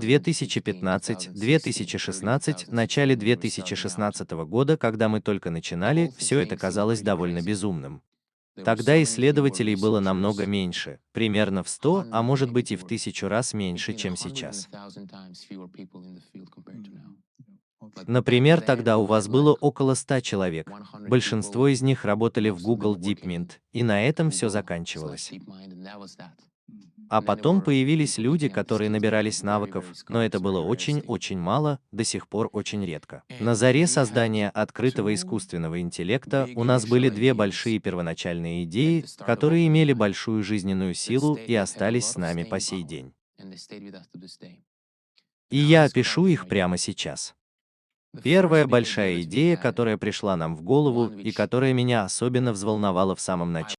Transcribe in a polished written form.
2015-2016, начале 2016 года, когда мы только начинали, все это казалось довольно безумным. Тогда исследователей было намного меньше, примерно в 100, а может быть и в 1000 раз меньше, чем сейчас. Например, тогда у вас было около 100 человек. Большинство из них работали в Google DeepMind, и на этом все заканчивалось. А потом появились люди, которые набирались навыков, но это было очень-очень мало, до сих пор очень редко. На заре создания открытого искусственного интеллекта у нас были две большие первоначальные идеи, которые имели большую жизненную силу и остались с нами по сей день. И я опишу их прямо сейчас. Первая большая идея, которая пришла нам в голову и которая меня особенно взволновала в самом начале,